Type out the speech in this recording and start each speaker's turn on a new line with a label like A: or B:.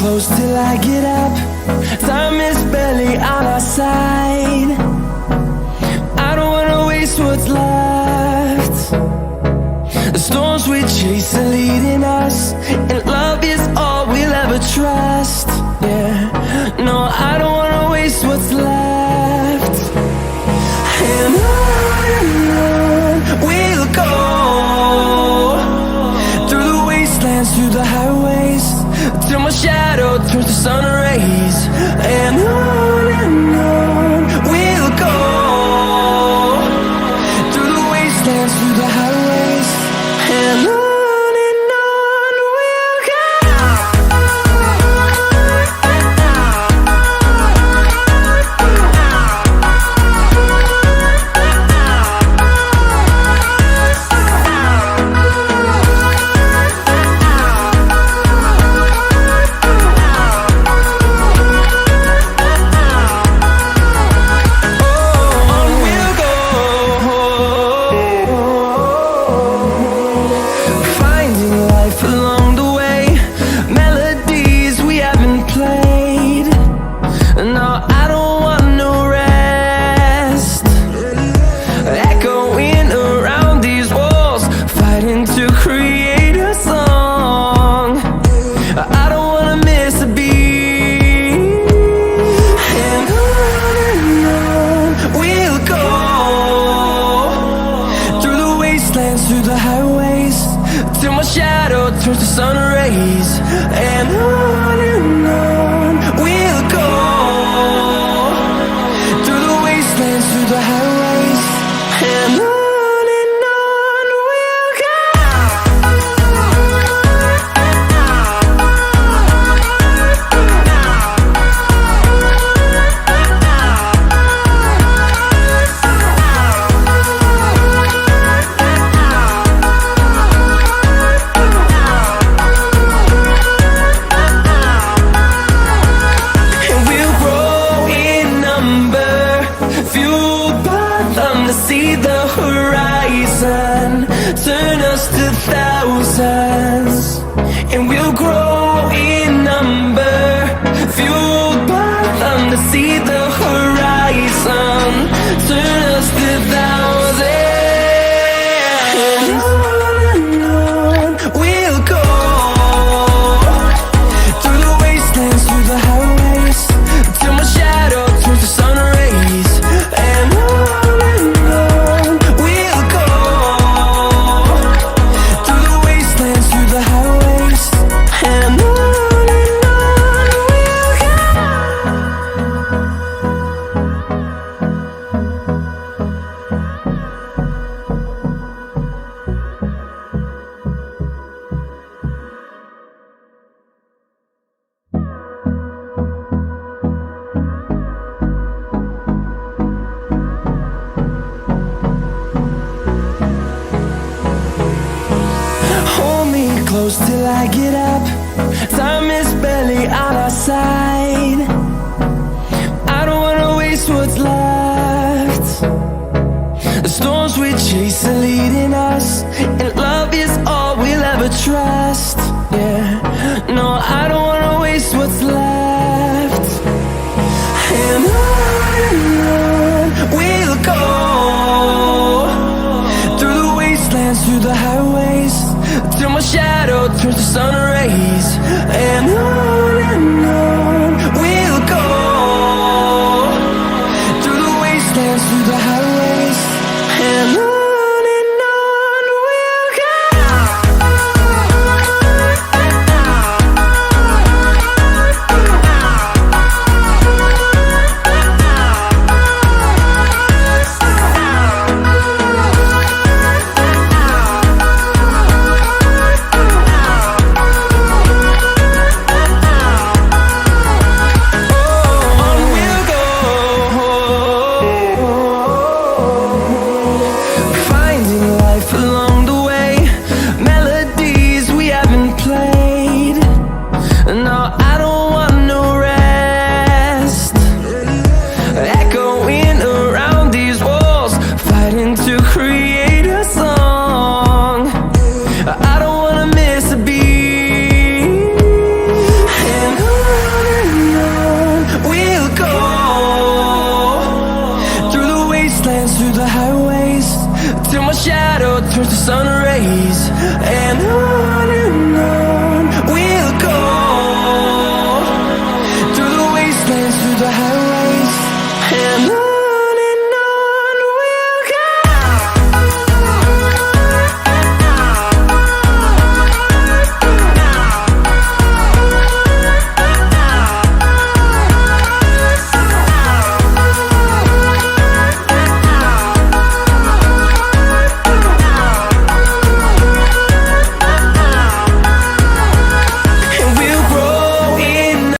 A: close till I get up. Time is barely on our side. I don't wanna waste what's left. The storms we chase are leading us, and love is all we'll ever trust. Yeah, no, I don't wanna waste what's left. And on we'll go, through the wastelands, through the highways, till my shadow turns to sun rays. And on we'll go, through the wastelands, through the highways, and on we'll go. Through the highways, till my shadow turns to sun rays. And on we'll go, through the wastelands, through the highways, and on we'll go. See the horizon, turn us to thousands, and we'll grow in number, fueled by them to see the horizon, turn us to thousands. And on we'll go, through the wastelands, through the highways, till my shadow turns to sun rays. And close till I get up. Time is barely on our side. I don't wanna waste what's left. The storms we chase are leading us, and love is all we'll ever trust. Yeah, no, I don't wanna waste what's left. And on we'll go, through the wastelands, through the highways, till my shadow turns to sun rays. And on we'll go, through the wastelands, through the highways, and on we'll go. a highway